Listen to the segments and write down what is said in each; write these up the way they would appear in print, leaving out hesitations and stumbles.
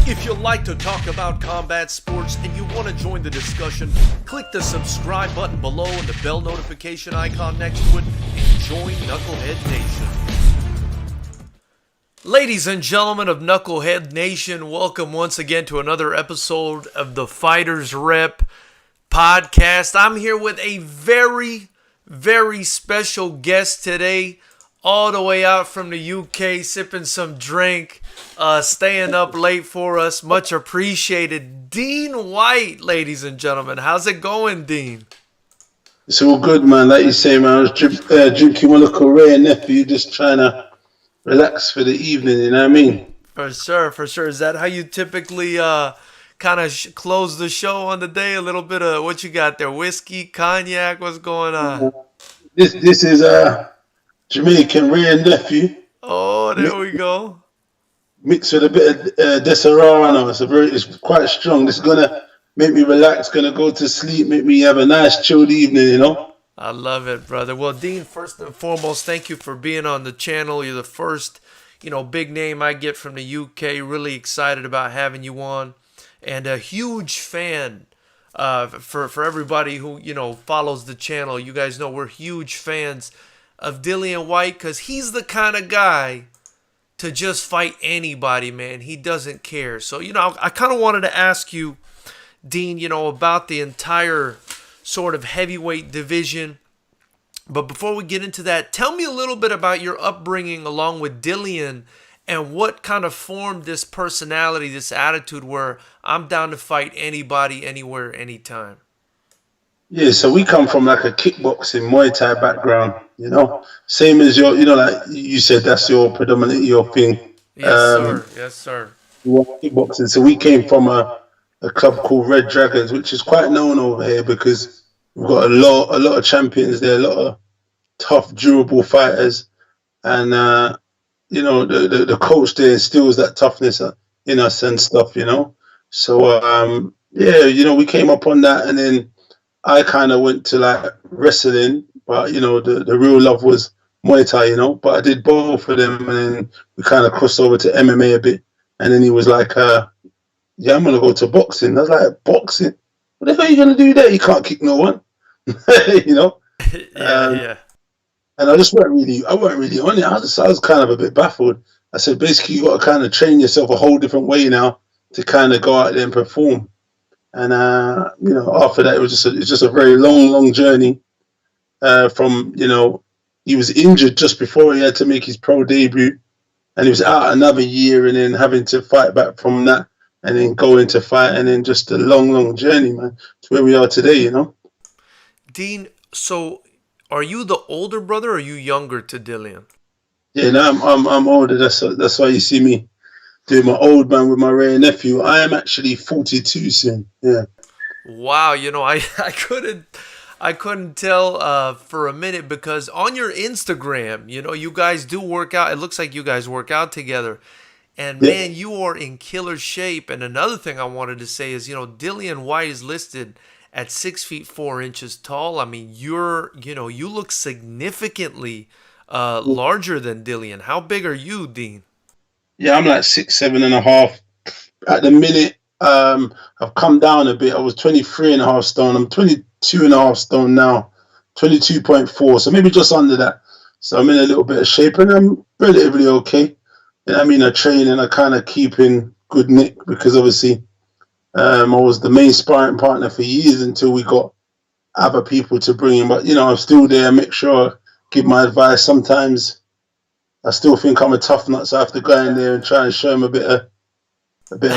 If you like to talk about combat sports and you want to join the discussion, click the subscribe button below and the bell notification icon next to it and join Knucklehead Nation. Ladies and gentlemen of Knucklehead Nation, welcome once again to another episode of the FightersRep podcast. I'm here with a very, very special guest today, all the way out from the UK, sipping some drink, staying up late for us. Much appreciated. Dean Whyte, ladies and gentlemen. How's it going, Dean? It's all good, man. Like you say, man, I was drinking one of Korean nephew, just trying to relax for the evening, you know what I mean? For sure, for sure. Is that how you typically kind of close the show on the day? A little bit of what you got there? Whiskey, cognac, what's going on? This is Jamaican rare nephew. Oh, there we go. Mixed with a bit of Deserrano. It's quite strong. This is gonna make me relax, gonna go to sleep, make me have a nice chilled evening, you know? I love it, brother. Well, Dean, first and foremost, thank you for being on the channel. You're the first, big name I get from the UK. Really excited about having you on. And a huge fan for everybody who, follows the channel. You guys know we're huge fans of Dillian Whyte because he's the kind of guy to just fight anybody, man. He doesn't care. So, I kind of wanted to ask you, Dean, about the entire sort of heavyweight division. But before we get into that, tell me a little bit about your upbringing along with Dillian and what kind of formed this personality, this attitude where I'm down to fight anybody, anywhere, anytime. Yeah, so we come from like a kickboxing Muay Thai background, same as your, like you said, that's predominantly your thing. Yes, sir. Yes, sir. Kickboxing. So we came from a club called Red Dragons, which is quite known over here because we've got a lot of champions there, a lot of tough, durable fighters, and the coach there instills that toughness in us and stuff, So we came up on that, and then I kind of went to like wrestling, but the real love was Muay Thai, But I did both of them, and then we kind of crossed over to MMA a bit. And then he was like, "Yeah, I'm gonna go to boxing." I was like, "Boxing? What the hell are you gonna do there? You can't kick no one," Yeah. And I weren't really on it. I was kind of a bit baffled. I said, basically, you got to kind of train yourself a whole different way now to kind of go out there and perform. And after that, it was just a very long journey. From he was injured just before he had to make his pro debut, and he was out another year, and then having to fight back from that, and then go into fight, and then just a long journey, man, to where we are today. Dean, so are you the older brother or are you younger to Dillian? Yeah, no, I'm older. That's why you see me doing my old man with my rare nephew. I am actually 42 soon. Yeah. Wow, I couldn't tell for a minute because on your Instagram, you guys do work out. It looks like you guys work out together. And man, you are in killer shape. And another thing I wanted to say is, Dillian Whyte is listed at 6 feet 4 inches tall. I mean, you look significantly larger than Dillian. How big are you, Dean? Yeah, I'm like 6'7.5". At the minute, I've come down a bit. I was 23.5 stone. I'm 22.5 stone now, 22.4. So maybe just under that. So I'm in a little bit of shape, and I'm relatively okay. And I mean, I train and I kind of keep in good nick because obviously I was the main sparring partner for years until we got other people to bring in. But I'm still there. Make sure I give my advice. Sometimes I still think I'm a tough nut, so I have to go in there and try and show him a bit of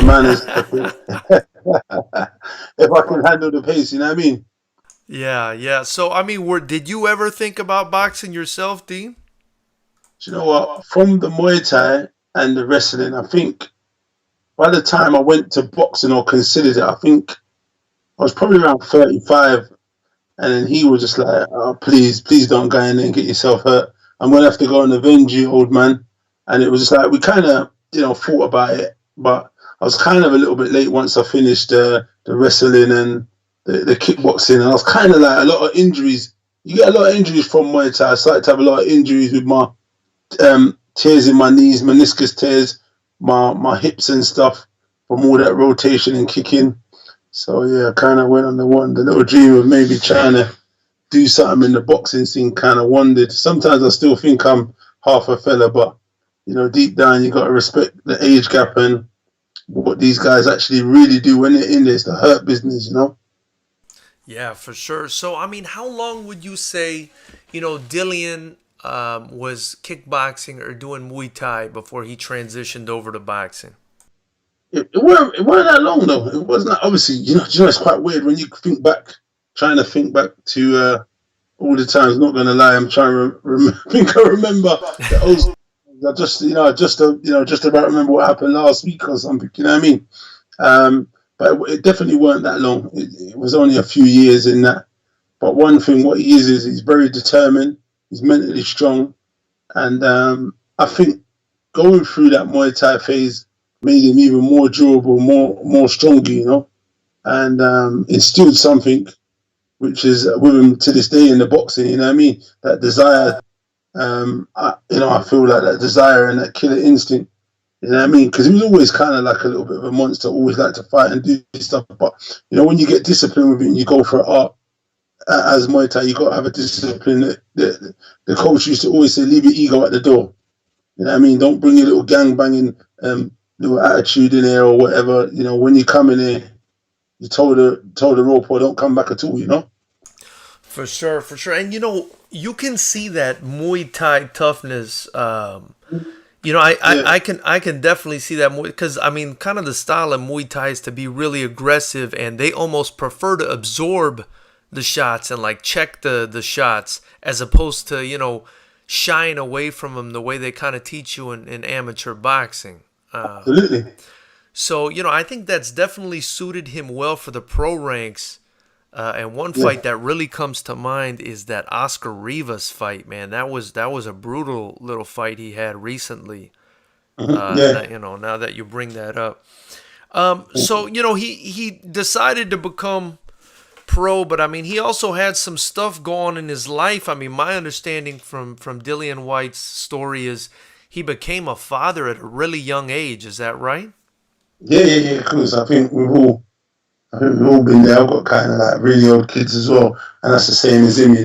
manners. If I can handle the pace, you know what I mean? Yeah. So, I mean, did you ever think about boxing yourself, Dean? Do you know what? From the Muay Thai and the wrestling, I think by the time I went to boxing or considered it, I think I was probably around 35. And then he was just like, "Oh, please don't go in there and get yourself hurt. I'm going to have to go and avenge you, old man." And it was just like, we kind of, thought about it. But I was kind of a little bit late once I finished the wrestling and the kickboxing. And I was kind of like a lot of injuries. You get a lot of injuries from Muay Thai. I started to have a lot of injuries with my tears in my knees, meniscus tears, my hips and stuff. from all that rotation and kicking. So yeah, I kind of went on the little dream of maybe trying to do something in the boxing scene. Kind of wondered. Sometimes I still think I'm half a fella, but deep down you got to respect the age gap and what these guys actually really do when they're in there. It's the hurt business. Yeah, for sure. So, I mean, how long would you say, Dillian was kickboxing or doing Muay Thai before he transitioned over to boxing? It weren't that long though. It wasn't obviously. It's quite weird when you think back, trying to think back to all the times. Not gonna lie, I'm trying to think. I remember the old. I just about remember what happened last week or something. You know what I mean? But it definitely weren't that long. It was only a few years in that. But one thing, what he is he's very determined. He's mentally strong, and I think going through that Muay Thai phase made him even more durable, more stronger, and instilled something which is with him to this day in the boxing. You know what I mean? That desire. I feel like that desire and that killer instinct. You know what I mean? Because he was always kind of like a little bit of a monster, always like to fight and do stuff. But when you get disciplined with it and you go for art as Muay Thai, you got to have a discipline. The coach used to always say, "Leave your ego at the door." You know what I mean? Don't bring your little gang banging little attitude in there or whatever. When you come in there, you told the rope or don't come back at all. For sure, for sure. And you can see that Muay Thai toughness. I can definitely see that because I mean, kind of the style of Muay Thai is to be really aggressive, and they almost prefer to absorb the shots and like check the shots as opposed to shying away from them the way they kind of teach you in amateur boxing. Absolutely. So I think that's definitely suited him well for the pro ranks. And one fight that really comes to mind is that Oscar Rivas fight, man. That was a brutal little fight he had recently. Now that you bring that up. So he decided to become pro, but I mean he also had some stuff going on in his life. I mean, my understanding from Dillian Whyte's story is he became a father at a really young age. Is that right? Yeah. Of course, I think we've all been there. I've got kind of like really old kids as well, and that's the same as him.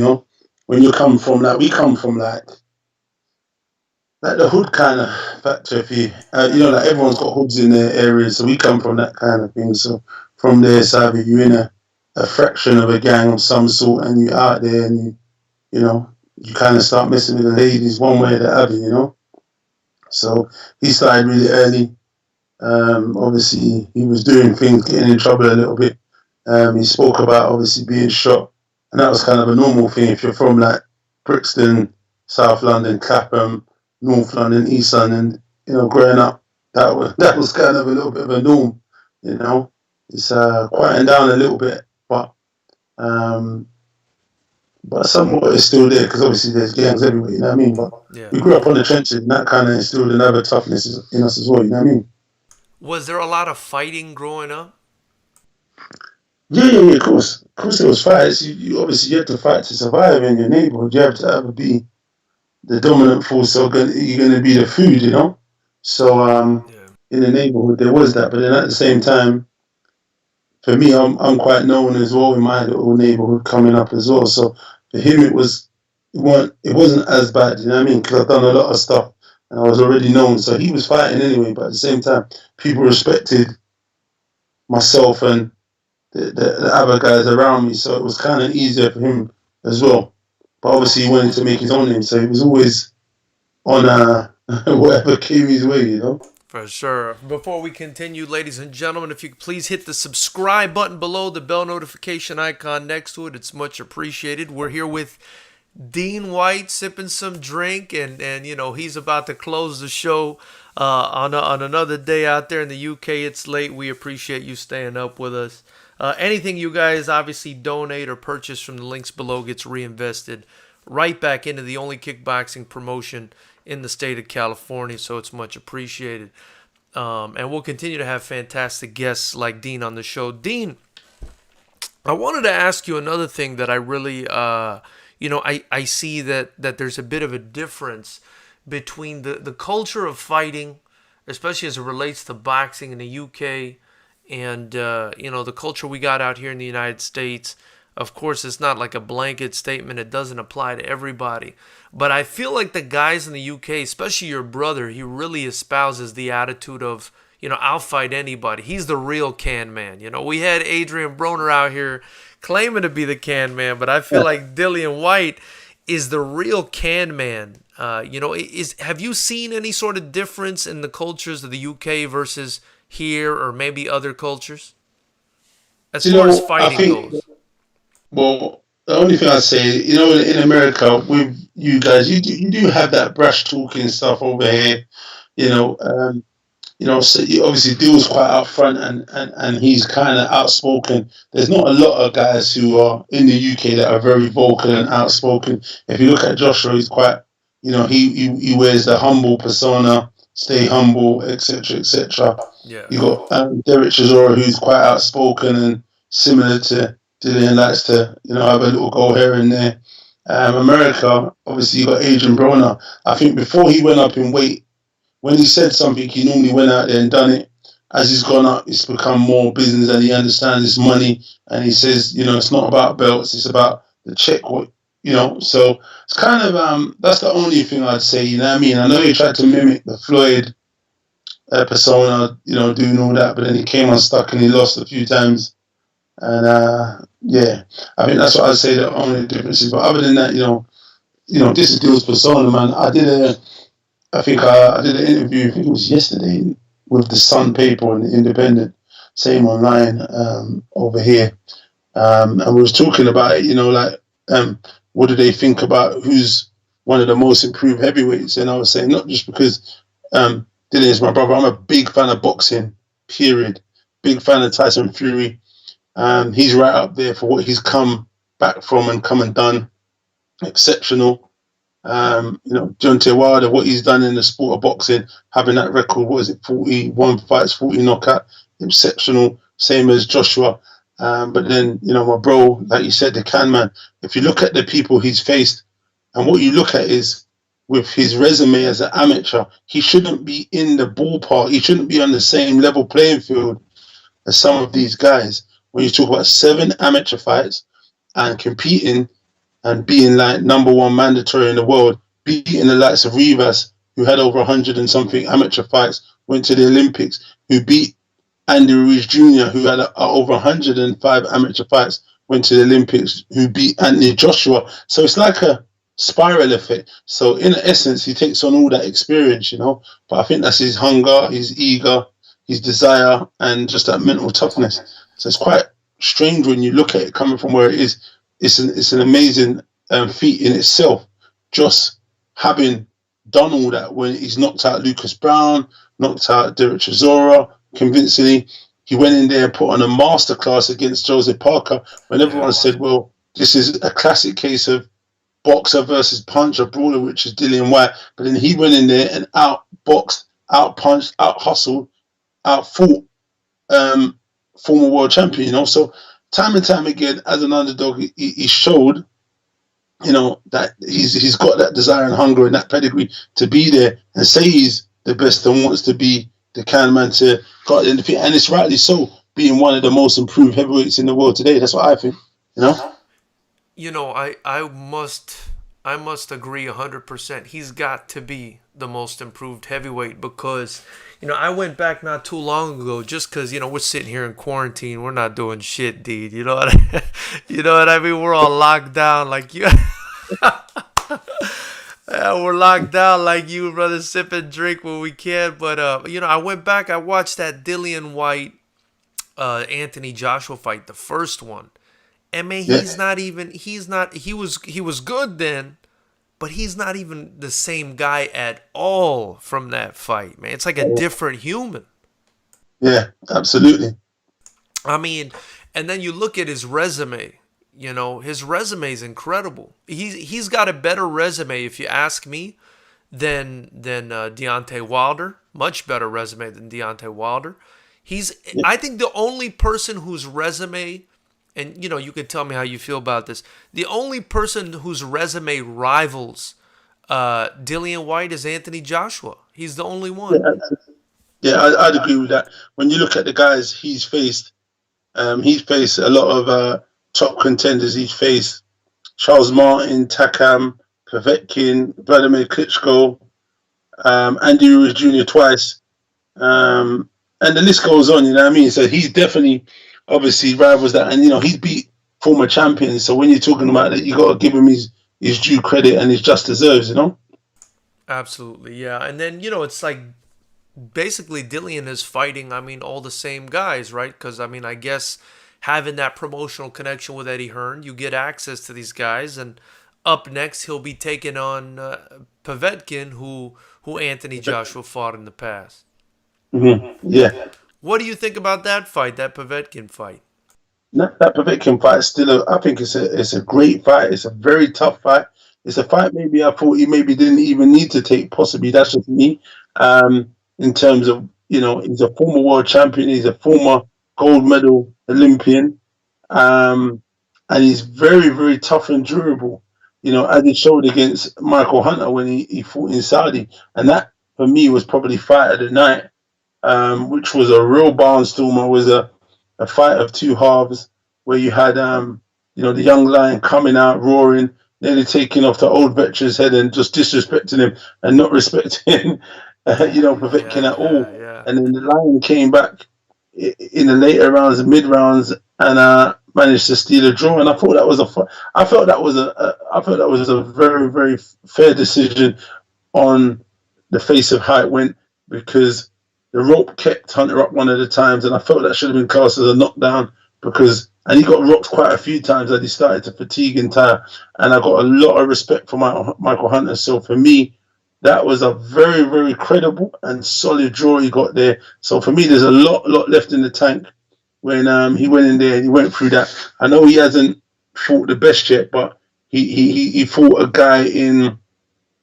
When you come from we come from like the hood kind of factor. If you, like everyone's got hoods in their areas, so we come from that kind of thing. So from their side, you're in a fraction of a gang of some sort, and you're out there, and you kind of start messing with the ladies one way or the other. So he started really early. Obviously, he was doing things, getting in trouble a little bit. He spoke about obviously being shot, and that was kind of a normal thing if you're from like Brixton, South London, Clapham, North London, East London. Growing up, that was kind of a little bit of a norm. It's quieting down a little bit, but somewhat it's still there because obviously there's gangs everywhere. You know what I mean? But we grew up on the trenches, and that kind of instilled another toughness in us as well. You know what I mean? Was there a lot of fighting growing up? Yeah, of course. Of course there was fights. You obviously you have to fight to survive in your neighborhood. You have to either be the dominant force or you're going to be the food, So in the neighborhood there was that. But then at the same time, for me, I'm quite known as well in my little neighborhood coming up as well. So for him it wasn't as bad, you know what I mean? Because I've done a lot of stuff. And I was already known, so he was fighting anyway. But at the same time, people respected myself and the other guys around me, so it was kind of easier for him as well. But obviously, he wanted to make his own name, so he was always on whatever came his way, For sure. Before we continue, ladies and gentlemen, if you could please hit the subscribe button below, the bell notification icon next to it. It's much appreciated. We're here with Dean Whyte sipping some drink, and he's about to close the show on another day out there in the UK. It's late. We appreciate you staying up with us. Anything you guys obviously donate or purchase from the links below gets reinvested right back into the only kickboxing promotion in the state of California, so it's much appreciated. And we'll continue to have fantastic guests like Dean on the show. Dean, I wanted to ask you another thing that I really I see that there's a bit of a difference between the culture of fighting especially as it relates to boxing in the UK and the culture we got out here in the United States. Of course, it's not like a blanket statement. It doesn't apply to everybody. But I feel like the guys in the UK, especially your brother, he really espouses the attitude of, I'll fight anybody. He's the real can man. We had Adrian Broner out here claiming to be the can man, but I feel like Dillian Whyte is the real can man. Have you seen any sort of difference in the cultures of the UK versus here or maybe other cultures as far as fighting goes? Well, the only thing I'd say, in America, with you guys, you do have that brash talking stuff over here. So obviously Dill's quite out front and he's kind of outspoken. There's not a lot of guys who are in the UK that are very vocal and outspoken. If you look at Joshua, he's quite, he wears the humble persona, stay humble, etc., etc. Yeah. You got Derek Chisora, who's quite outspoken and similar to Dillian, likes to have a little go here and there. America, obviously, you got Adrian Broner. I think before he went up in weight, when he said something, he normally went out there and done it. As he's gone up, it's become more business and he understands his money. And he says, it's not about belts, it's about the check. So it's kind of, that's the only thing I'd say, you know what I mean? I know he tried to mimic the Floyd persona, doing all that, but then he came unstuck and he lost a few times. And, I think that's what I'd say the only difference is. But other than that, this is Dill's persona, man. I did an interview, I think it was yesterday, with the Sun paper and the Independent, same online over here. And we was talking about it, what do they think about who's one of the most improved heavyweights? And I was saying, not just because Dillian is my brother, I'm a big fan of boxing, period. Big fan of Tyson Fury. He's right up there for what he's come back from and come and done. Exceptional. Deontay Wilder, what he's done in the sport of boxing, having that record, 41 fights, 40 knockout, exceptional, same as Joshua. But then, my bro, like you said, the can man, if you look at the people he's faced, and what you look at is, with his resume as an amateur, he shouldn't be in the ballpark, he shouldn't be on the same level playing field as some of these guys. When you talk about 7 amateur fights and competing and being like number 1 mandatory in the world, beating the likes of Rivas, who had over 100 and something amateur fights, went to the Olympics, who beat Andy Ruiz Jr., who had over 105 amateur fights, went to the Olympics, who beat Anthony Joshua. So it's like a spiral effect. So in essence, he takes on all that experience, but I think that's his hunger, his eager, his desire, and just that mental toughness. So it's quite strange when you look at it coming from where it is. It's an amazing feat in itself, just having done all that when he's knocked out Lucas Brown, knocked out Derek Chisora convincingly. He went in there and put on a masterclass against Joseph Parker when everyone said, well, this is a classic case of boxer versus puncher, brawler, which is Dillian Whyte. But then he went in there and outboxed, outpunched, out-hustled, out-fought former world champion, So time and time again, as an underdog, he showed, that he's got that desire and hunger and that pedigree to be there and say he's the best and wants to be the can man to go out and defeat. And it's rightly so, being one of the most improved heavyweights in the world today. That's what I think, I must agree 100%. He's got to be the most improved heavyweight because, I went back not too long ago just because, we're sitting here in quarantine. We're not doing shit, dude. You know what I mean? We're all locked down like you. We're locked down like you, brother, sip and drink when we can. But, I went back. I watched that Dillian Whyte, Anthony Joshua fight, the first one. And, man, he was good then. But he's not even the same guy at all from that fight, man. It's like a different human. Yeah, absolutely. I mean, and then you look at his resume. His resume is incredible. He's got a better resume, if you ask me, than Deontay Wilder. Much better resume than Deontay Wilder. I think the only person whose resume, and you can tell me how you feel about this, the only person whose resume rivals Dillian Whyte is Anthony Joshua. He's the only one. Yeah, I'd agree with that. When you look at the guys he's faced a lot of top contenders. He's faced Charles Martin, Takam, Povetkin, Vladimir Klitschko, Andy Ruiz Jr. twice, and the list goes on. You know what I mean? So he's definitely, obviously, rivals that, and he's beat former champions. So when you're talking about that, you got to give him his due credit and his just deserves. Absolutely, yeah. And then, it's like basically Dillian is fighting, I mean, all the same guys, right? Because, I mean, I guess having that promotional connection with Eddie Hearn, you get access to these guys. And up next, he'll be taking on Povetkin, who Anthony Joshua fought in the past. Yeah. What do you think about that fight, that Povetkin fight? That Povetkin fight is still, I think it's a great fight. It's a very tough fight. It's a fight maybe I thought he maybe didn't even need to take. Possibly that's just me. In terms of he's a former world champion. He's a former gold medal Olympian, and he's very very tough and durable. As he showed against Michael Hunter when he fought in Saudi, and that for me was probably fight of the night, which was a real barnstormer. Was a fight of two halves where you had the young lion coming out roaring, nearly taking off the old veteran's head and just disrespecting him and not respecting Povetkin at all. Yeah. And then the lion came back in the later rounds, the mid rounds, and managed to steal a draw. And I thought that was I felt that was a very very fair decision on the face of how it went, because the rope kept Hunter up one of the times, and I felt that should have been classed as a knockdown and he got rocked quite a few times as he started to fatigue and tire. And I got a lot of respect for Michael Hunter. So for me, that was a very, very credible and solid draw he got there. So for me, there's a lot left in the tank when he went in there and he went through that. I know he hasn't fought the best yet, but he fought a guy in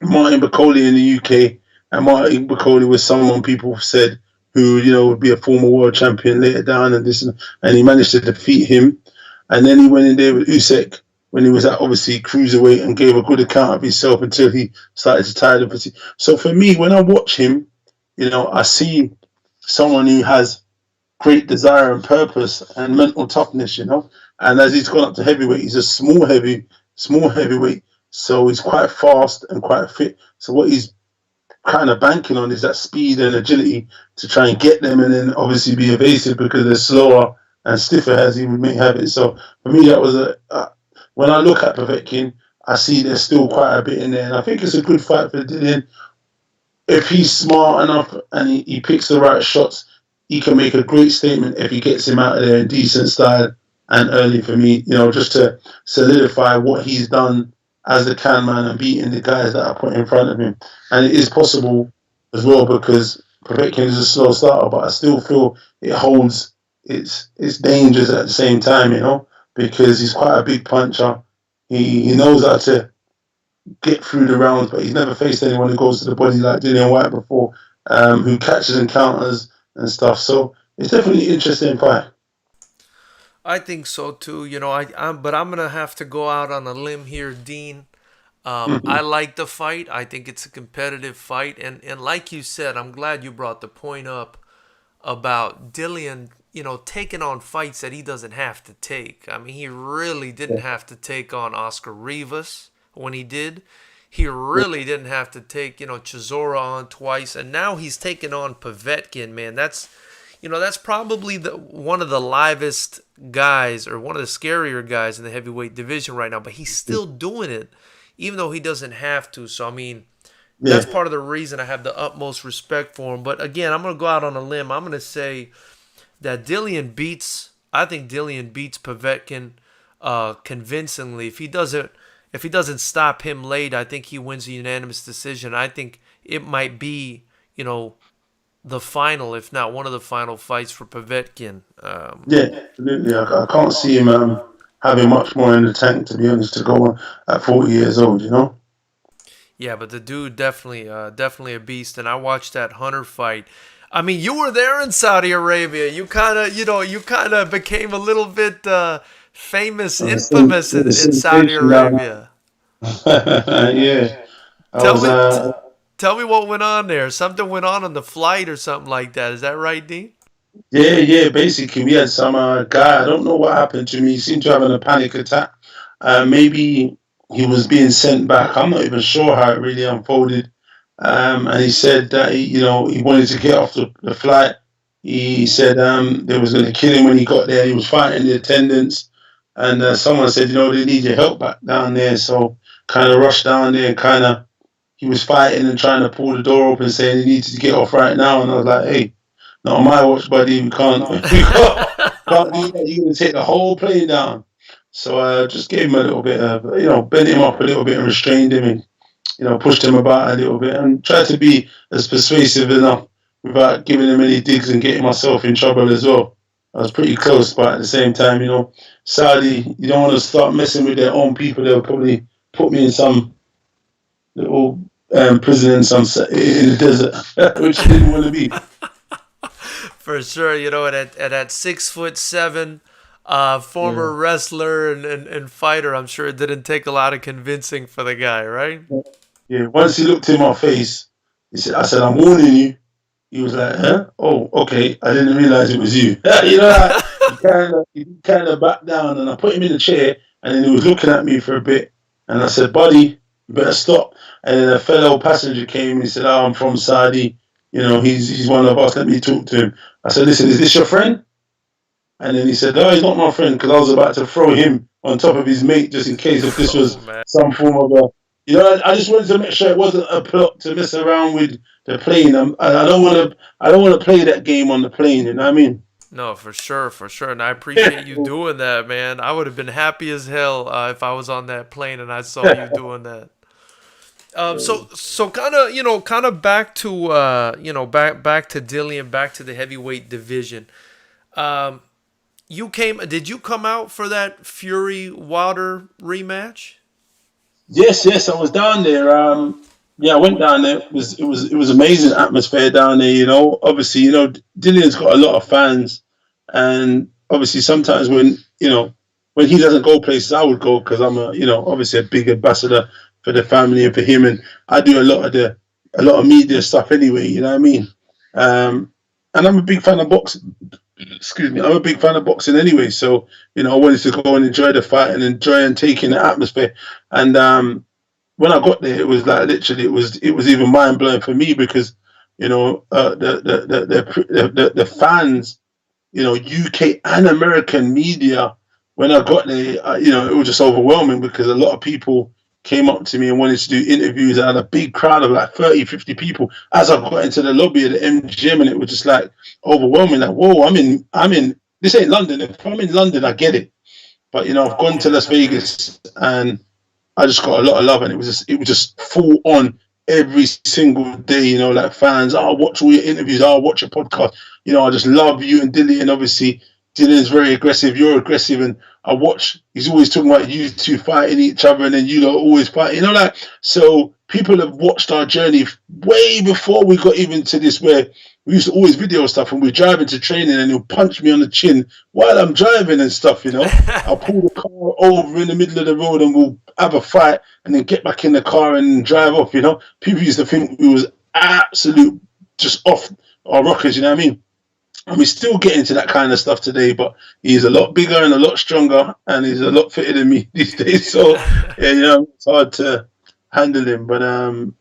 Martin Bacoli in the UK, and Martin Bacoli was someone people said who would be a former world champion later down, and he managed to defeat him. And then he went in there with Usyk when he was at obviously cruiserweight and gave a good account of himself until he started to tire the fatigue. So for me, when I watch him, I see someone who has great desire and purpose and mental toughness, And as he's gone up to heavyweight, he's a small heavyweight, so he's quite fast and quite fit. So what he's kind of banking on is that speed and agility to try and get them, and then obviously be evasive because they're slower and stiffer as he may have it. So for me, that was when I look at Povetkin, I see there's still quite a bit in there, and I think it's a good fight for Dillian. If he's smart enough and he picks the right shots, he can make a great statement if he gets him out of there in decent style and early for me, just to solidify what he's done as the can man and beating the guys that are put in front of him. And it is possible as well, because Povetkin is a slow starter, but I still feel it holds its dangers at the same time, because he's quite a big puncher. He knows how to get through the rounds, but he's never faced anyone who goes to the body like Dillian Whyte before, who catches and counters and stuff. So it's definitely an interesting fight. I think so too. But I'm gonna have to go out on a limb here, Dean. I like the fight. I think it's a competitive fight, and like you said, I'm glad you brought the point up about Dillian, taking on fights that he doesn't have to take. I mean, he really didn't have to take on Oscar Rivas when he did. He really didn't have to take, Chisora on twice, and now he's taking on Povetkin. Man, that's probably one of the livest guys, or one of the scarier guys in the heavyweight division right now. But he's still doing it, even though he doesn't have to. So, I mean, that's part of the reason I have the utmost respect for him. But again, I'm going to go out on a limb. I'm going to say that I think Dillian beats Povetkin convincingly. If he doesn't stop him late, I think he wins a unanimous decision. I think it might be, the final, if not one of the final fights for Povetkin. Absolutely. I can't see him having much more in the tank, to be honest, to go on at 40 years old, Yeah, but the dude definitely a beast. And I watched that Hunter fight. I mean, you were there in Saudi Arabia. You kind of became a little bit famous, infamous in Saudi Arabia. Yeah. Tell me what went on there. Something went on the flight or something like that. Is that right, Dean? Yeah. Basically, we had some guy. I don't know what happened to me. He seemed to have a panic attack. Maybe he was being sent back. I'm not even sure how it really unfolded. And he said that he wanted to get off the flight. He said they was going to kill him when he got there. He was fighting the attendants, and someone said, they need your help back down there. So kind of rushed down there and kind of he was fighting and trying to pull the door open, saying he needed to get off right now. And I was like, hey, not on my watch, buddy. We can't do that. You're going to take the whole plane down. So I just gave him a little bit of, bent him up a little bit and restrained him and, pushed him about a little bit and tried to be as persuasive enough without giving him any digs and getting myself in trouble as well. I was pretty close, but at the same time, Saudi, you don't want to start messing with their own people. They'll probably put me in some little prison in the desert, which I didn't want to be. For sure, at that 6'7", former wrestler and fighter, I'm sure it didn't take a lot of convincing for the guy, right? Yeah. Once he looked in my face, I said, I'm warning you. He was like, huh? Oh, okay. I didn't realize it was you. He kind of backed down, and I put him in the chair, and then he was looking at me for a bit, and I said, buddy, you better stop. And then a fellow passenger came and he said, I'm from Saudi. He's one of us. Let me talk to him. I said, listen, is this your friend? And then he said, no, he's not my friend, because I was about to throw him on top of his mate just in case if this was some form of I just wanted to make sure it wasn't a plot to mess around with the plane. I don't want to play that game on the plane. You know what I mean? No, for sure. And I appreciate you doing that, man. I would have been happy as hell if I was on that plane and I saw you doing that. So kind of back to back to Dillian, back to the heavyweight division. Did you come out for that Fury Wilder rematch? Yes, I was down there. I went down there. It was amazing atmosphere down there. Obviously, Dillian's got a lot of fans, and obviously sometimes when he doesn't go places, I would go because I'm obviously a big ambassador for the family and for him, and I do a lot of media stuff anyway. You know what I mean? And I'm a big fan of boxing. Excuse me, I'm a big fan of boxing anyway, so I wanted to go and enjoy the fight and enjoy and take in the atmosphere. And when I got there, it was like literally, it was even mind blowing for me because the fans, UK and American media. When I got there, it was just overwhelming because a lot of people came up to me and wanted to do interviews. I had a big crowd of like 30, 50 people as I got into the lobby of the MGM, and it was just like overwhelming. Like, whoa, I'm in, this ain't London. If I'm in London, I get it. But, I've gone to Las Vegas and I just got a lot of love, and it was just full on every single day, like fans, I'll watch all your interviews, I'll watch your podcast. I just love you and Dillian. Obviously, Dillian's very aggressive, you're aggressive, and I watch, he's always talking about you two fighting each other, and then you lot always fight, so people have watched our journey way before we got even to this, where we used to always video stuff and we're driving to training and he'll punch me on the chin while I'm driving and stuff, I'll pull the car over in the middle of the road and we'll have a fight and then get back in the car and drive off, People used to think we was absolute just off our rockers, you know what I mean? And we still get into that kind of stuff today, but he's a lot bigger and a lot stronger, and he's a lot fitter than me these days. So, it's hard to handle him. But, going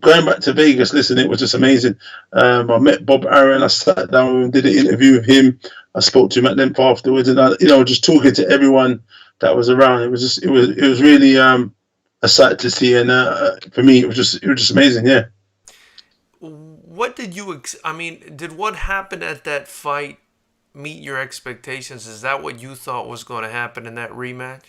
back to Vegas, listen, it was just amazing. I met Bob Aaron. I sat down and did an interview with him. I spoke to him at length afterwards, and just talking to everyone that was around. It was really a sight to see, and for me, it was just amazing. Yeah. What did did what happened at that fight meet your expectations? Is that what you thought was going to happen in that rematch?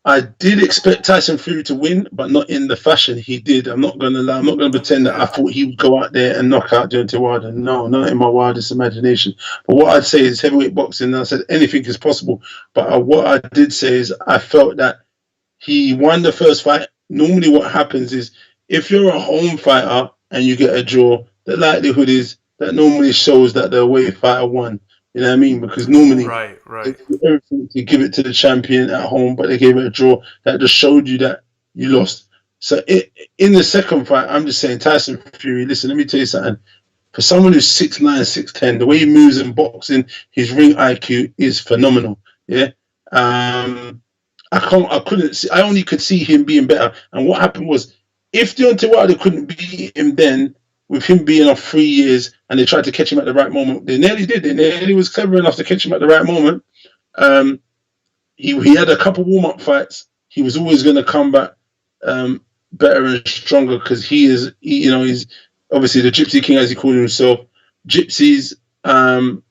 I did expect Tyson Fury to win, but not in the fashion he did. I'm not going to lie. I'm not going to pretend that I thought he would go out there and knock out Deontay Wilder. No, not in my wildest imagination. But what I'd say is heavyweight boxing, and I said anything is possible. But what I did say is I felt that he won the first fight. Normally what happens is if you're a home fighter and you get a draw, the likelihood is that normally shows that the away fighter won. You know what I mean? Because normally they do everything to give it to the champion at home, but they gave it a draw. That just showed you that you lost. So in the second fight, I'm just saying, Tyson Fury, listen, let me tell you something. For someone who's 6'9", 6'10", the way he moves in boxing, his ring IQ is phenomenal. Yeah. I only could see him being better. And what happened was, if Deontay Wilder couldn't beat him then, with him being off 3 years, and they tried to catch him at the right moment, they nearly did. They nearly was clever enough to catch him at the right moment. Um, he had a couple warm-up fights. He was always going to come back better and stronger because he's obviously the Gypsy King, as he called himself. Gypsies and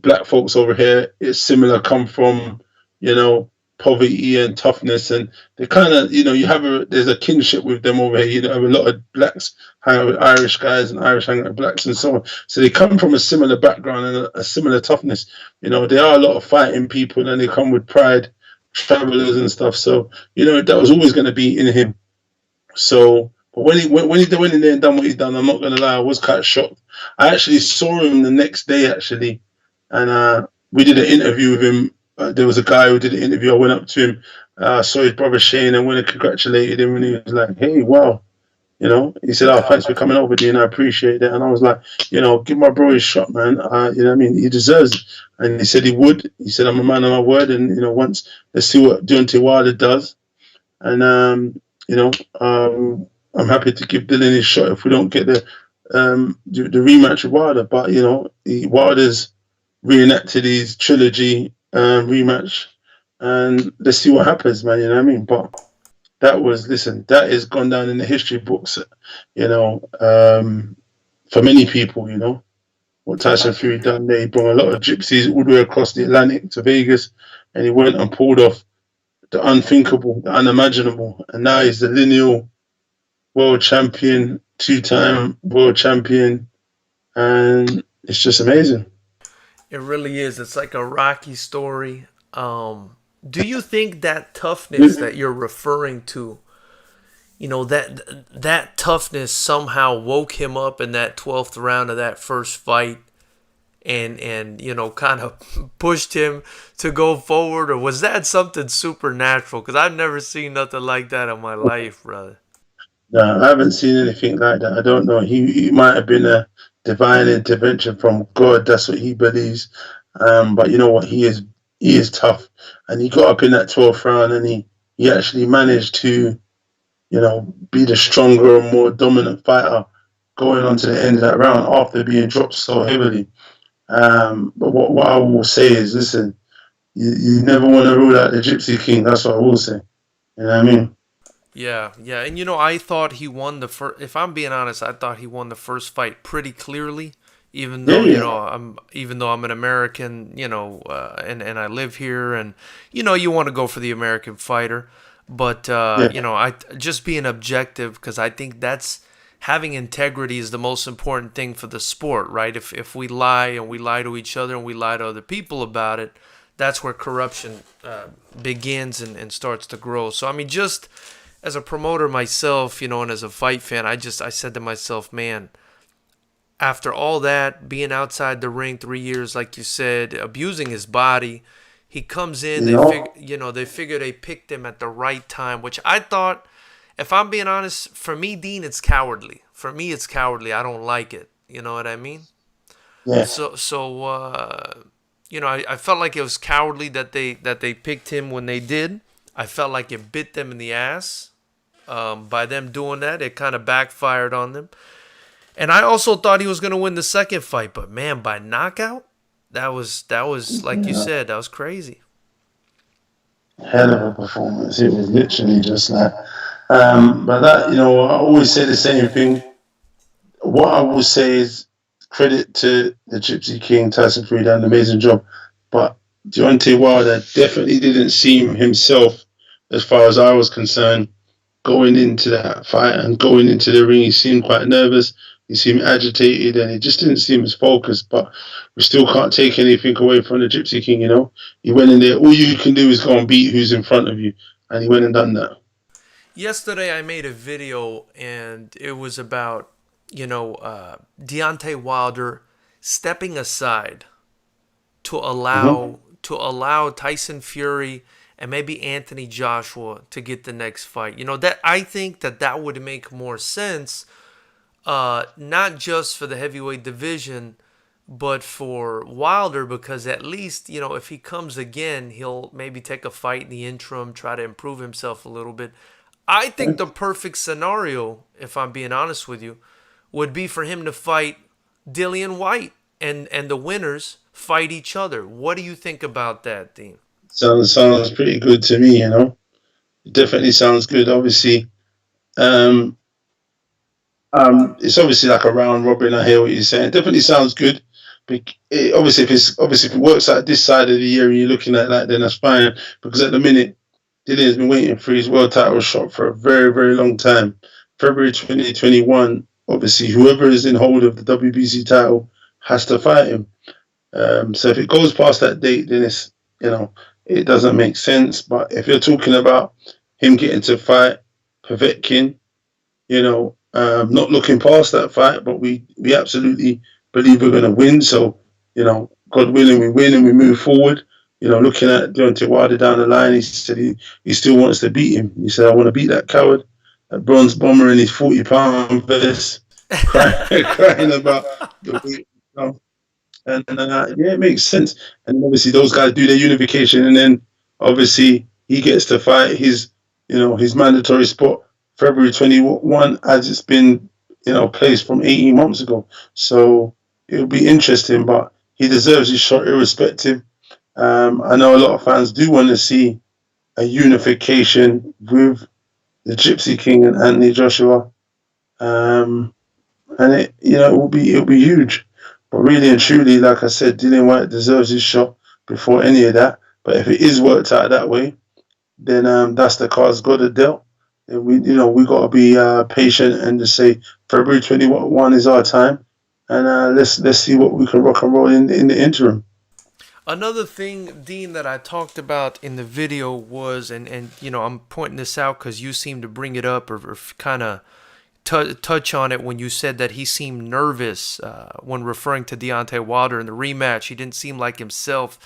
black folks over here, it's similar, come from, poverty and toughness, and they kind of, there's a kinship with them over here. A lot of blacks hang out with Irish guys and Irish hang out with blacks and so on. So they come from a similar background and a similar toughness. They are a lot of fighting people, and they come with pride, travelers and stuff. So, that was always going to be in him. So, but when he went in there and done what he done, I'm not going to lie, I was quite shocked. I actually saw him the next day, actually, and we did an interview with him. There was a guy who did an interview. I went up to him, saw his brother Shane, and went and congratulated him, and he was like, "Hey, wow." He said, "Oh, thanks for coming over, Dean. I appreciate that." And I was like, "Give my bro his shot, man. He deserves it." And he said he would. He said, "I'm a man of my word, and once let's see what Deontay Wilder does." And I'm happy to give Dillian his shot if we don't get the rematch with Wilder. But Wilder's reenacted his trilogy rematch, and let's see what happens, man. You know what I mean? But that has gone down in the history books. For many people, what Tyson Fury done there. He brought a lot of gypsies all the way across the Atlantic to Vegas, and he went and pulled off the unthinkable, the unimaginable, and now he's the lineal world champion, 2-time world champion, and it's just amazing. It really is. It's like a Rocky story. Do you think that toughness that you're referring to, that toughness somehow woke him up in that 12th round of that first fight and kind of pushed him to go forward? Or was that something supernatural? Because I've never seen nothing like that in my life, brother. No, I haven't seen anything like that. I don't know. He might have been a divine intervention from God. That's what he believes. But you know what? He is tough, and he got up in that 12th round, and he actually managed to, be the stronger and more dominant fighter going on to the end of that round after being dropped so heavily. But what I will say is, listen, you never want to rule out the Gypsy King. That's what I will say. You know what I mean? Yeah, and I thought he won the first. If I'm being honest, I thought he won the first fight pretty clearly. Even though I'm an American, and I live here, and you want to go for the American fighter, but I just being objective, because I think that's having integrity is the most important thing for the sport, right? If we lie, and we lie to each other, and we lie to other people about it, that's where corruption begins and starts to grow. So I mean, just as a promoter myself, and as a fight fan, I said to myself, man, after all that, being outside the ring 3 years, like you said, abusing his body, he comes in, they figure they picked him at the right time, which I thought, if I'm being honest, for me, Dean, it's cowardly. For me, it's cowardly. I don't like it. You know what I mean? Yeah. I felt like it was cowardly that they picked him when they did. I felt like it bit them in the ass. By them doing that, it kind of backfired on them. And I also thought he was going to win the second fight, but man, by knockout, that was like you said, that was crazy. Hell of a performance. It was literally just like, but that, I always say the same thing. What I will say is credit to the Gypsy King, Tyson Fury, done an amazing job. But Deontay Wilder definitely didn't seem himself, as far as I was concerned, going into that fight and going into the ring. He seemed quite nervous. He seemed agitated, and he just didn't seem as focused. But we still can't take anything away from the Gypsy King, He went in there. All you can do is go and beat who's in front of you. And he went and done that. Yesterday I made a video, and it was about, Deontay Wilder stepping aside to allow Tyson Fury and maybe Anthony Joshua to get the next fight. That I think that would make more sense, not just for the heavyweight division, but for Wilder, because at least, if he comes again, he'll maybe take a fight in the interim, try to improve himself a little bit. I think the perfect scenario, if I'm being honest with you, would be for him to fight Dillian Whyte, and the winners fight each other. What do you think about that, Dean? Sounds pretty good to me, It definitely sounds good. Obviously, it's obviously like a round robin. I hear what you're saying. It definitely sounds good. Obviously, if it works out this side of the year and you're looking at that, then that's fine. Because at the minute, Dillian's been waiting for his world title shot for a very, very long time. February 2021. Obviously, whoever is in hold of the WBC title has to fight him. So if it goes past that date, then it's it doesn't make sense. But if you're talking about him getting to fight Povetkin, not looking past that fight, but we absolutely believe we're going to win. So, God willing, we win and we move forward. Looking at Deontay Wilder down the line, he said he still wants to beat him. He said, I want to beat that coward, that bronze bomber in his 40-pound vest, crying about the weight. And it makes sense. And obviously those guys do their unification, and then obviously he gets to fight his mandatory spot February 21, as it's been placed from 18 months ago. So it'll be interesting, but he deserves his shot irrespective. I know a lot of fans do want to see a unification with the Gypsy King and Anthony Joshua, and it will be huge. But really and truly, like I said, Dillian Whyte deserves his shot before any of that. But if it is worked out that way, then that's the cards God had dealt. And we got to be patient and just say February 21 is our time, and let's see what we can rock and roll in the interim. Another thing, Dean, that I talked about in the video was, and I'm pointing this out because you seem to bring it up or kind of touch on it when you said that he seemed nervous when referring to Deontay Wilder in the rematch. He didn't seem like himself.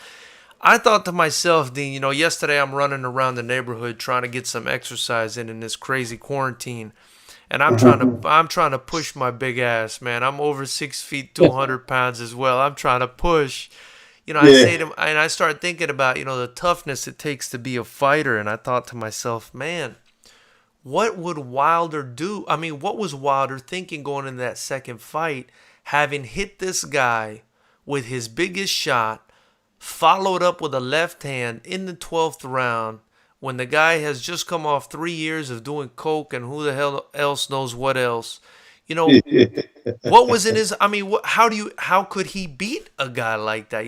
I thought to myself, Dean, yesterday I'm running around the neighborhood trying to get some exercise in this crazy quarantine. And I'm trying to push my big ass, man. I'm over 6 feet, 200 pounds as well. I'm trying to push. I say to him, and I start thinking about, the toughness it takes to be a fighter. And I thought to myself, man, what would Wilder do? I mean, what was Wilder thinking going into that second fight, having hit this guy with his biggest shot, followed up with a left hand in the 12th round, when the guy has just come off 3 years of doing coke and who the hell else knows what else? What was in his? I mean, how could he beat a guy like that?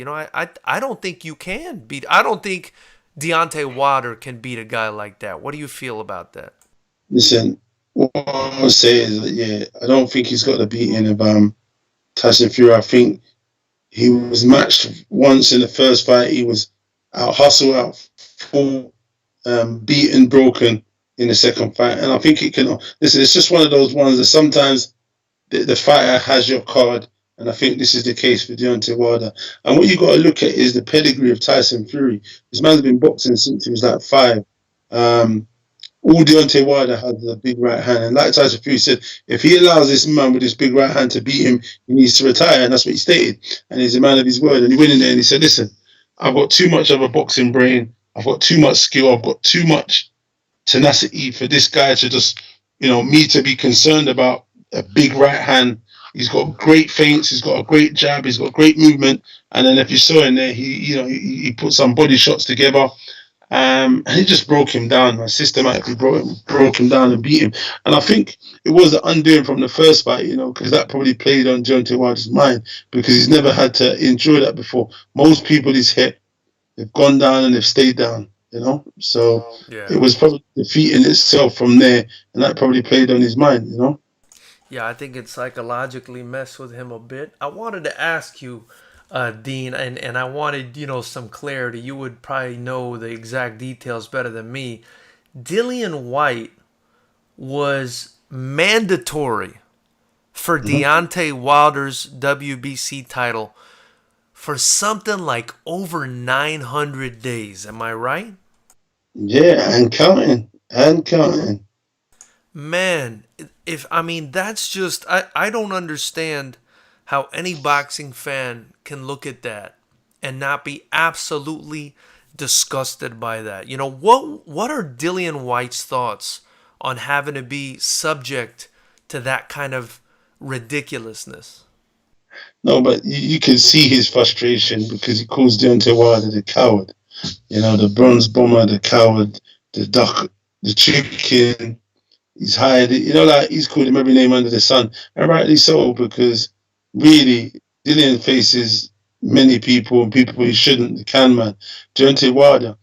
I don't think you can beat. I don't think Deontay Wilder can beat a guy like that. What do you feel about that? Listen, what I would say is that I don't think he's got the beating of Tyson Fury. I think he was matched once in the first fight. He was out hustled, out full, beaten, broken in the second fight. And I think it can. Listen, it's just one of those ones that sometimes the fighter has your card, and I think this is the case for Deontay Wilder. And what you got to look at is the pedigree of Tyson Fury. This man's been boxing since he was like 5. All Deontay Wilder has is a big right hand, and like Tyson Fury said, if he allows this man with this big right hand to beat him, he needs to retire, and that's what he stated. And he's a man of his word, and he went in there and he said, "Listen, I've got too much of a boxing brain. I've got too much skill. I've got too much tenacity for this guy to just, me to be concerned about a big right hand. He's got great feints. He's got a great jab. He's got great movement. And then if you saw in there, he put some body shots together, and he just broke him down. Systematically broke him down and beat him. And I think it was the undoing from the first fight, because that probably played on Deontay Wilder's mind, because he's never had to enjoy that before. Most people he's hit, they've gone down and they've stayed down. So It was probably defeating itself from there, and that probably played on his mind. Yeah, I think it psychologically messed with him a bit. I wanted to ask you, Dean, and I wanted, some clarity. You would probably know the exact details better than me. Dillian Whyte was mandatory for Deontay Wilder's WBC title for something like over 900 days. Am I right? Yeah, and counting. And counting. Man, if I mean that's just I don't understand how any boxing fan can look at that and not be absolutely disgusted by that. You know, what are Dillian Whyte's thoughts on having to be subject to that kind of ridiculousness? No, but you can see his frustration because he calls Deontay Wilder the coward. You know, the bronze bomber, the coward, the duck, the chicken. He's hired it. You know, like he's called him every name under the sun, and rightly so because really Dillian faces many people and people he shouldn't. The can man, Deontay Wilder.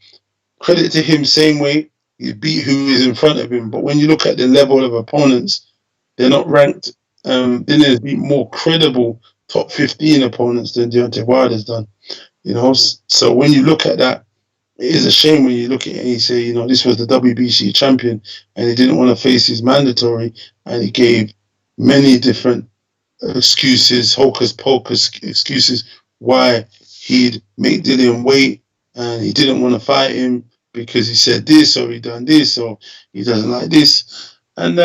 Credit to him, same way he beat who is in front of him. But when you look at the level of opponents, they're not ranked. Dillian's beat more credible top 15 opponents than Deontay Wilder's done. You know, so when you look at that, it is a shame when you look at it and you say, you know, this was the WBC champion and he didn't want to face his mandatory and he gave many different excuses, hocus pocus excuses why he'd make Dillian wait and he didn't want to fight him because he said this or he done this or he doesn't like this. And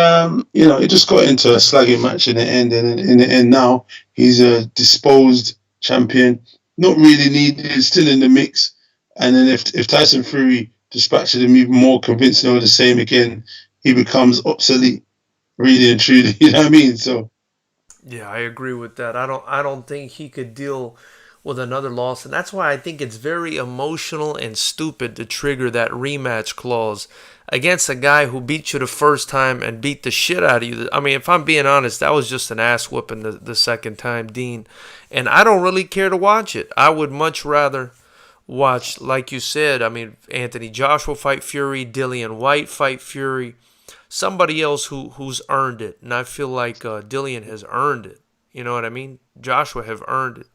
you know, it just got into a slagging match in the end. And in the end, now he's a disposed champion, not really needed, still in the mix. And then if Tyson Fury dispatches him even more convincing or the same again, he becomes obsolete, really and truly. You know what I mean? So Yeah, I agree with that. I don't think he could deal with another loss, and that's why I think it's very emotional and stupid to trigger that rematch clause against a guy who beat you the first time and beat the shit out of you. I mean, if I'm being honest, that was just an ass whooping the second time, Dean. And I don't really care to watch it. I would much rather watch, like you said, I mean, Anthony Joshua fight Fury, Dillian Whyte fight Fury, somebody else who's earned it, and I feel like Dillian has earned it. You know what I mean? Joshua have earned it.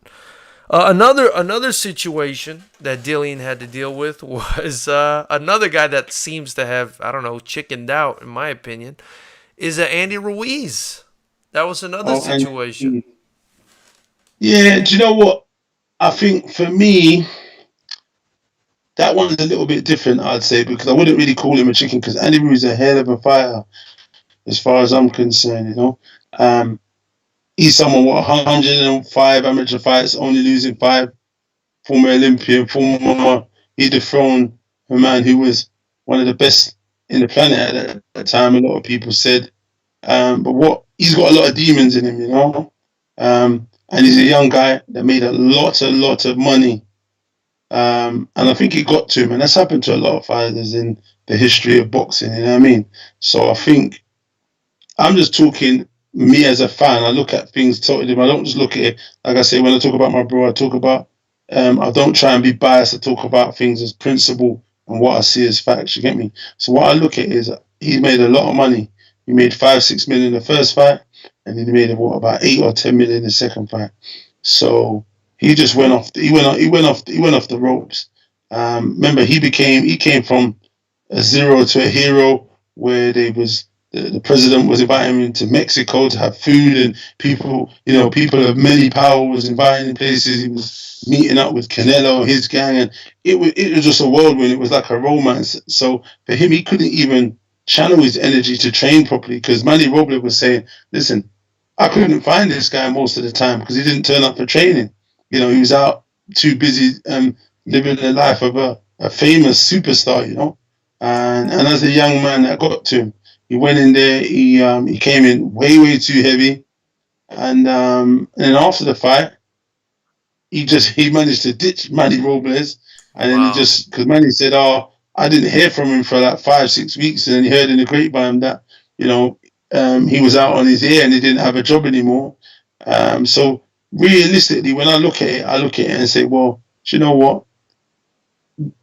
Another situation that Dillian had to deal with was another guy that seems to have, I don't know, chickened out in my opinion, is Andy Ruiz. That was another oh, situation. yeah, do you know what? I think for me, that one's a little bit different, I'd say, because I wouldn't really call him a chicken because Andy Ruiz is a hell of a fighter, as far as I'm concerned, you know. Um, he's someone, what, 105 amateur fights, only losing five, former Olympian, former, he dethroned a man who was one of the best in the planet at that time, a lot of people said. But what he's got a lot of demons in him, you know. And he's a young guy that made a lot of money. And I think it got to him, and that's happened to a lot of fighters in the history of boxing. You know what I mean? So I think I'm just talking me as a fan. I look at things totally different. I don't just look at it like I say when I talk about my bro. I talk about. I don't try and be biased. I talk about things as principle and what I see as facts. You get me? So what I look at is he made a lot of money. He made 5-6 million the first fight, and he made what about 8 or 10 million the second fight. So he just went off. He went off the ropes. Remember, he came from a zero to a hero where they was the president was inviting him to Mexico to have food and people, you know, people of many power was inviting him places. He was meeting up with Canelo, his gang, and it was just a whirlwind. It was like a romance. So for him, he couldn't even channel his energy to train properly because Manny Robles was saying, "Listen, I couldn't find this guy most of the time because he didn't turn up for training. You know, he was out too busy living the life of a famous superstar, you know. And as a young man that got to him, he went in there, he came in way too heavy. And then after the fight, he managed to ditch Manny Robles. And then he Wow. just, because Manny said, "Oh, I didn't hear from him for like 5-6 weeks." And then he heard in the grapevine that, you know, he was out on his ear and he didn't have a job anymore. So realistically, when I look at it, I look at it and say, well, do you know what?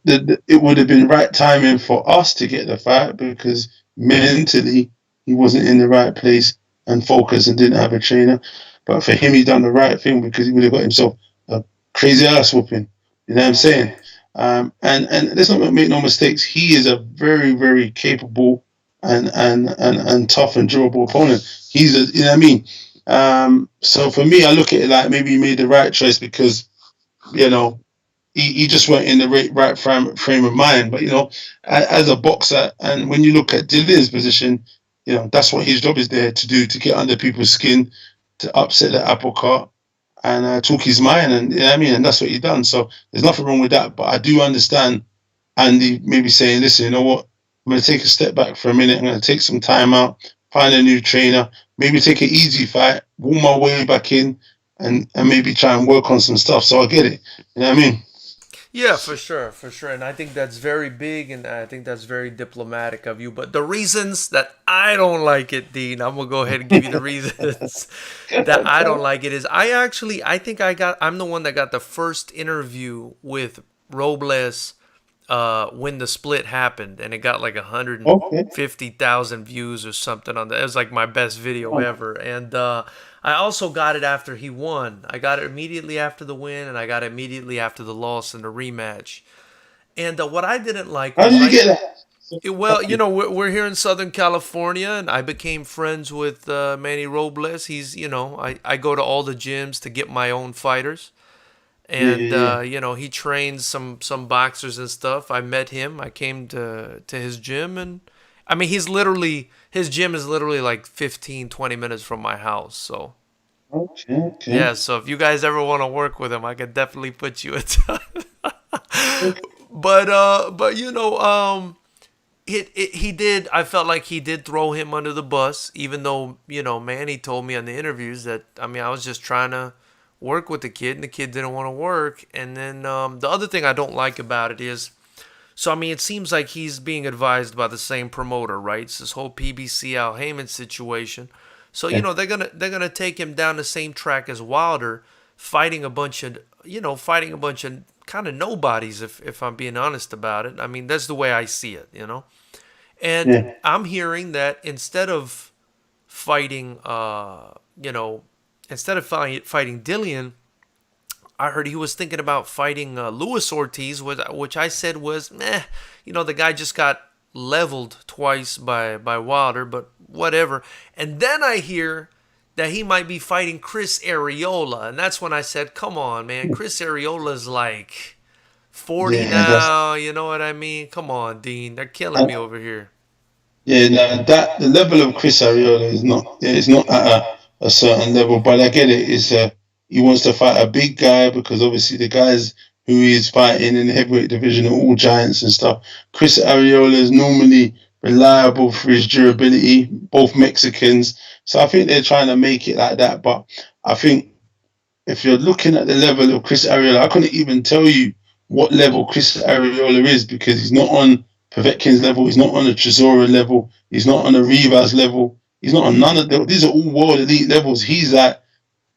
It would have been right timing for us to get the fight because mentally he wasn't in the right place and focused and didn't have a trainer. But for him, he done the right thing because he would have got himself a crazy ass whooping. You know what I'm saying? And let's not make no mistakes. He is a very capable and tough and durable opponent. He's a, you know what I mean. So for me, I look at it like maybe he made the right choice because you know he just weren't in the right frame of mind. But, as a boxer, and when you look at Dillian's position, that's what his job is there to do, to get under people's skin, to upset the apple cart and talk his mind. And, and that's what he done. So there's nothing wrong with that. But I do understand Andy maybe saying, listen, you know what? I'm going to take a step back for a minute. I'm going to take some time out, find a new trainer, maybe take an easy fight, warm my way back in, and maybe try and work on some stuff. So I get it. You know what I mean? Yeah, for sure, for sure. And I think that's very big, and I think that's very diplomatic of you. But the reasons that I don't like it, Dean, I'm going to go ahead and give you the reasons that I don't like it is I think I'm the one that got the first interview with Robles when the split happened, and it got like 150,000 views or something on that. It was like my best video ever. And I also got it after he won. I got it immediately after the win, and I got it immediately after the loss in the rematch. And what I didn't like was, how did you get that? well, we're here in Southern California, and I became friends with Manny Robles. He's, I go to all the gyms to get my own fighters. And he trains some boxers and stuff. I met him. I came to his gym, and I mean, his gym is literally like 15-20 minutes from my house. So okay. Yeah, so if you guys ever want to work with him, I could definitely put you in touch. But he did. I felt like he did throw him under the bus, even though Manny told me on the interviews that, I mean, I was just trying to work with the kid, and the kid didn't want to work. And then the other thing I don't like about it is, so I mean, it seems like he's being advised by the same promoter, right? It's this whole PBC Al Heyman situation. So they're gonna take him down the same track as Wilder, fighting a bunch of kind of nobodies, if I'm being honest about it. I mean, that's the way I see it, And I'm hearing that instead of fighting fighting Dillian, I heard he was thinking about fighting Luis Ortiz, which I said was, the guy just got leveled twice by Wilder, but whatever. And then I hear that he might be fighting Chris Arreola, and that's when I said, come on, man, Chris Areola's like 40 now, you know what I mean? Come on, Dean, they're killing me over here. Yeah, no, the level of Chris Arreola is not at a certain level, but I get it. He wants to fight a big guy, because obviously the guys who he's fighting in the heavyweight division are all giants and stuff. Chris Arreola is normally reliable for his durability, both Mexicans. So I think they're trying to make it like that. But I think if you're looking at the level of Chris Arreola, I couldn't even tell you what level Chris Arreola is, because he's not on Povetkin's level, he's not on a Chisora level, he's not on a Rivas level, he's not on none of them. These are all world elite levels. He's not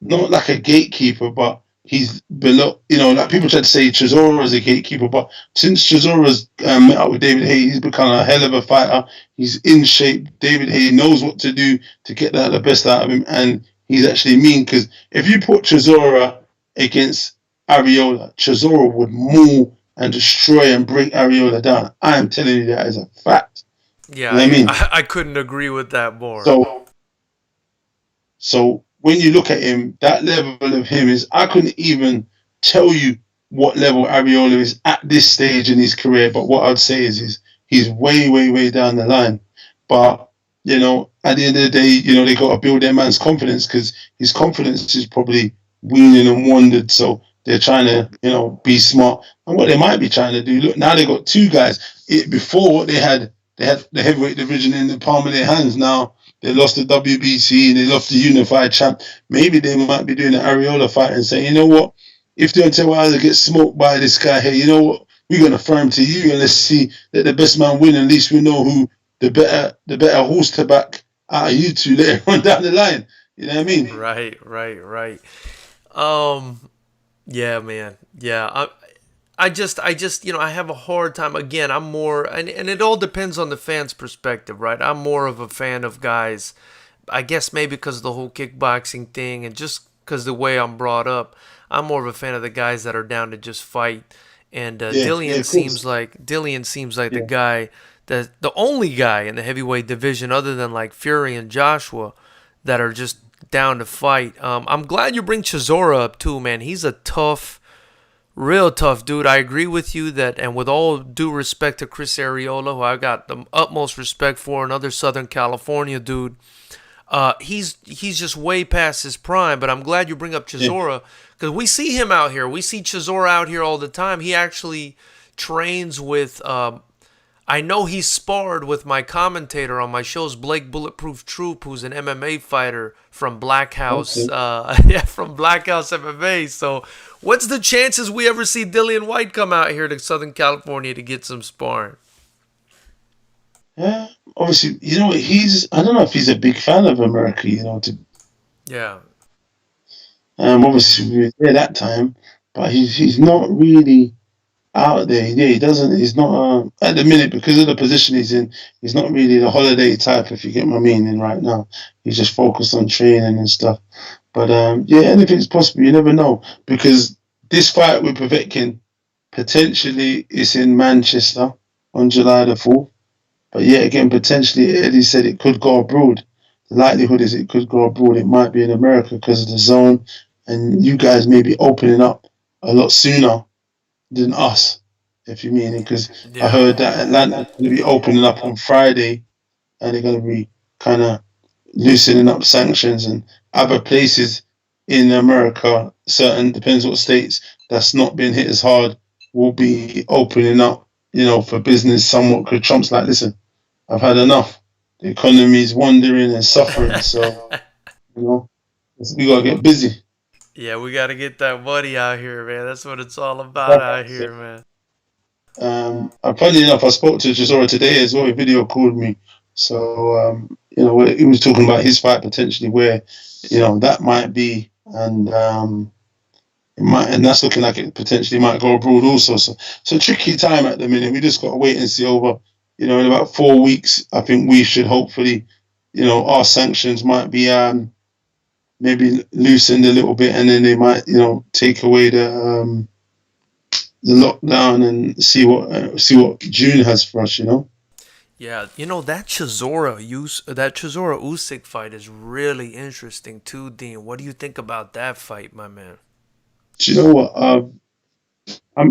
like a gatekeeper, but he's below, like people try to say Chisora is a gatekeeper, but since Chisora's met up with David Haye, he's become a hell of a fighter. He's in shape. David Haye knows what to do to get the best out of him, and he's actually mean, because if you put Chisora against Arreola, Chisora would maul and destroy and break Arreola down. I am telling you that as a fact. Yeah, you know I mean? I couldn't agree with that more. So when you look at him, that level of him is, I couldn't even tell you what level Arreola is at this stage in his career, but what I'd say is he's way, way, way down the line. But, at the end of the day, they got to build their man's confidence, because his confidence is probably weaning and wandered. So they're trying to, be smart. And what they might be trying to do, look, now they got two guys. Before they had the heavyweight division in the palm of their hands. Now they lost the WBC and they lost the unified champ. Maybe they might be doing an Arreola fight and saying, you know what? If Deontay Wilder gets smoked by this guy here, you know what? We're going to firm to you, and let's see that the best man win. At least we know who the better horse to back out of you two later on down the line. You know what I mean? Right. Yeah, man. Yeah. I just, I have a hard time. Again, I'm more, and it all depends on the fan's perspective, right? I'm more of a fan of guys, I guess maybe because of the whole kickboxing thing, and just because the way I'm brought up, I'm more of a fan of the guys that are down to just fight. And Dillian seems like the guy, the only guy in the heavyweight division, other than like Fury and Joshua, that are just down to fight. I'm glad you bring Chisora up too, man. He's a tough, Real tough, dude. I agree with you that, and with all due respect to Chris Arreola, who I got the utmost respect for, another Southern California dude. He's just way past his prime. But I'm glad you bring up Yeah. Chisora because we see him out here. We see Chisora out here all the time. He actually trains with. I know he sparred with my commentator on my shows, Blake Bulletproof Troop, who's an MMA fighter from Black House. Okay. Yeah, from Black House MMA. So, what's the chances we ever see Dillian Whyte come out here to Southern California to get some sparring? Yeah. Obviously, I don't know if he's a big fan of America, Yeah, obviously we were there that time, but he's not really out there. Yeah, he doesn't. He's not at the minute because of the position he's in. He's not really the holiday type, if you get my meaning. Right now, he's just focused on training and stuff. But yeah, anything's possible. You never know because this fight with Povetkin potentially is in Manchester on July the 4th. But yeah, again, potentially Eddie said it could go abroad. The likelihood is it could go abroad. It might be in America because of the zone, and you guys may be opening up a lot sooner than us, if you mean it, because I yeah, heard that Atlanta's going to be opening up on Friday and they're going to be kind of loosening up sanctions, and other places in America, certain, depends what states, that's not been hit as hard, will be opening up, for business somewhat, because Trump's like, listen, I've had enough. The economy is wandering and suffering, so, we got to get busy. yeah. We got to get that money out here, man. That's what it's all about out here, man. Funny enough, I spoke to Chisora today as well. He video called me, so he was talking about his fight potentially, where that might be, and and that's looking like it potentially might go abroad also. So tricky time at the minute. We just got to wait and see over. In about 4 weeks, I think we should hopefully, our sanctions might be maybe loosened a little bit, and then they might take away the lockdown and see what June has for us. Yeah, that Chisora Usyk fight is really interesting too, Dean. What do you think about that fight, my man? Do you know what?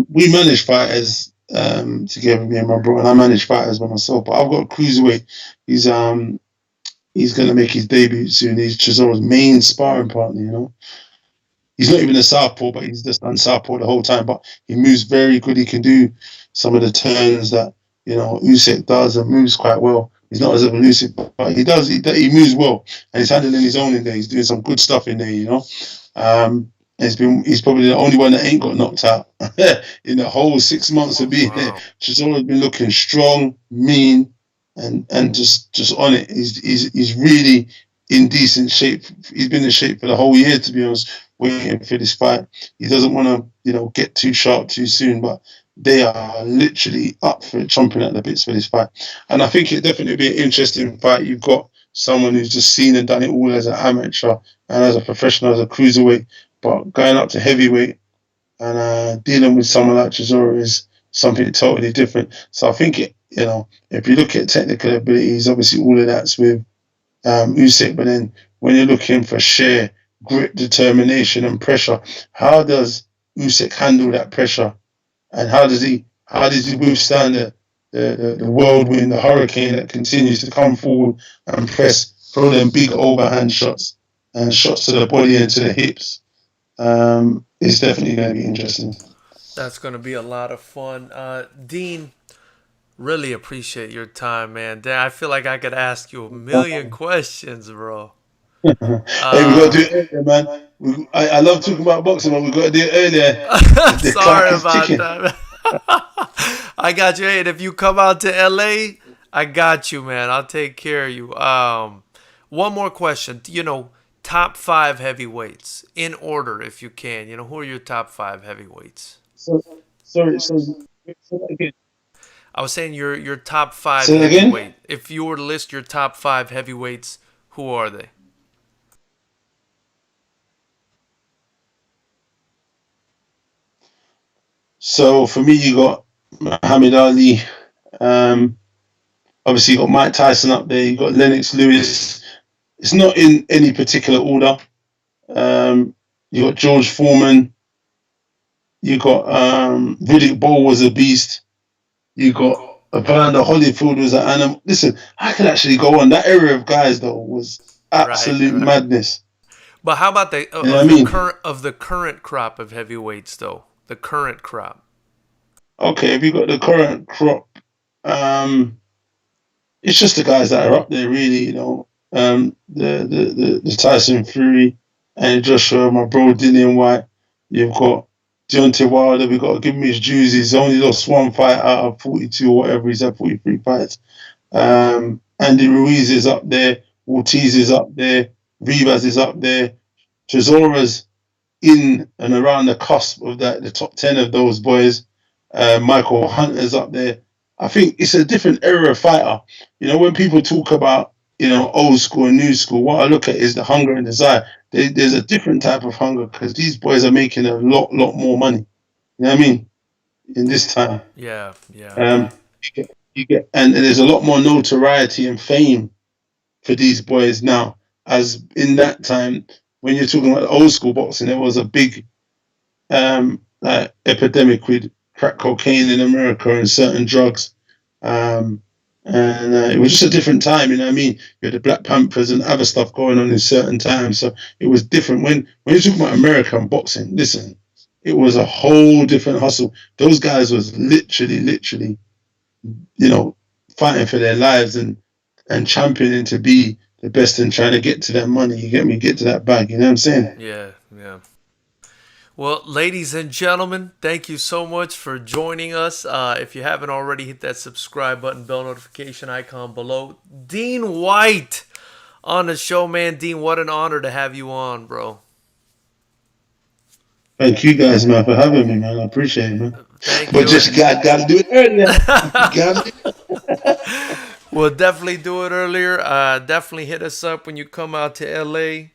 We manage fighters together, me and my bro, and I manage fighters by myself. But I've got a cruiserweight. He's gonna make his debut soon. He's Chisora's main sparring partner. He's not even a southpaw, but he's just done southpaw the whole time. But he moves very good. He can do some of the turns that Usyk does, and moves quite well. He's not as elusive, but he does. He moves well, and he's handling his own in there. He's doing some good stuff in there. He's probably the only one that ain't got knocked out in the whole 6 months of being there. Wow. Chisora's been looking strong, mean, and just on it. He's really in decent shape. He's been in shape for the whole year, to be honest, waiting for this fight. He doesn't want to, get too sharp too soon, but they are literally up for it, chomping at the bits for this fight. And I think it'd definitely be an interesting fight. You've got someone who's just seen and done it all as an amateur and as a professional, as a cruiserweight, but going up to heavyweight and dealing with someone like Chisora is something totally different. So I think if you look at technical abilities, obviously all of that's with Usyk, but then when you're looking for sheer grit, determination, and pressure, how does Usyk handle that pressure, and how does he withstand the whirlwind, the hurricane that continues to come forward and throw them big overhand shots and shots to the body and to the hips? It's definitely going to be interesting. That's gonna be a lot of fun. Dean, really appreciate your time, man. I feel like I could ask you a million questions, bro. Hey, we got to do it earlier, man. I love talking about boxing, but we got to do it earlier. The Sorry clock is about ticking. that. I got you. Hey, and if you come out to LA, I got you, man. I'll take care of you. One more question. Top five heavyweights in order, if you can. Who are your top five heavyweights? So, sorry, say that again. I was saying your top five Say that again. heavyweight. If you were to list your top five heavyweights, who are they? So for me, you got Muhammad Ali. Um, Obviously, you got Mike Tyson up there. You got Lennox Lewis. It's not in any particular order. You got George Foreman. You got Riddick Bowe was a beast. You got Evander Holyfield was an animal. Listen, I could actually go on. That era of guys though was absolute madness. But how about the You know what I mean? current crop of heavyweights though? The current crop. Okay, if you got the current crop, it's just the guys that are up there, really. You know, the Tyson Fury and Joshua, my bro Dillian Whyte. You've got Deontay Wilder. We've got to give him his dues. He's only lost one fight out of 42 or whatever. He's had 43 fights. Andy Ruiz is up there. Ortiz is up there. Rivas is up there. Trezora's in and around the cusp of the top 10 of those boys. Michael Hunter's up there. I think it's a different era of fighter. You know, when people talk about, you know, old school and new school, what I look at is the hunger and desire. There's a different type of hunger because these boys are making a lot more money. You know what I mean? In this time. Yeah. You get, and there's a lot more notoriety and fame for these boys now. As in that time, when you're talking about old school boxing, there was a big epidemic with crack cocaine in America and certain drugs. And it was just a different time, you know what I mean? You had the Black Panthers and other stuff going on in certain times. So it was different. When you're talking about American boxing, listen, it was a whole different hustle. Those guys was literally, you know, fighting for their lives and championing to be the best and trying to get to that money. You get me? Get to that bag. You know what I'm saying? Yeah. Well, ladies and gentlemen, thank you so much for joining us. If you haven't already, hit that subscribe button, bell notification icon below. Dean Whyte on the show, man. Dean, what an honor to have you on, bro. Thank you guys, man, for having me, man. I appreciate it, man. Thank but you. Just got to do it earlier. We'll definitely do it earlier. Definitely hit us up when you come out to LA.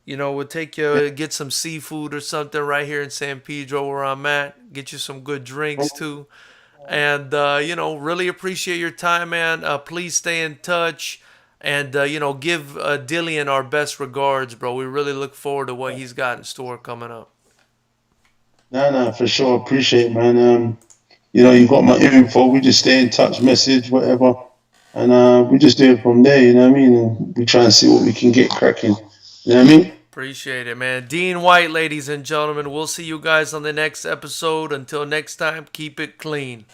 You know, we'll take you, get some seafood or something right here in San Pedro where I'm at. Get you some good drinks too. And, you know, really appreciate your time, man. Please stay in touch. And, you know, give Dillian our best regards, bro. We really look forward to what he's got in store coming up. No, for sure. Appreciate it, man. You know, you got my info. We just stay in touch, message, whatever. And we just do it from there, you know what I mean? And we try and see what we can get cracking. You know what I mean? Appreciate it, man. Dean Whyte, ladies and gentlemen. We'll see you guys on the next episode. Until next time, keep it clean.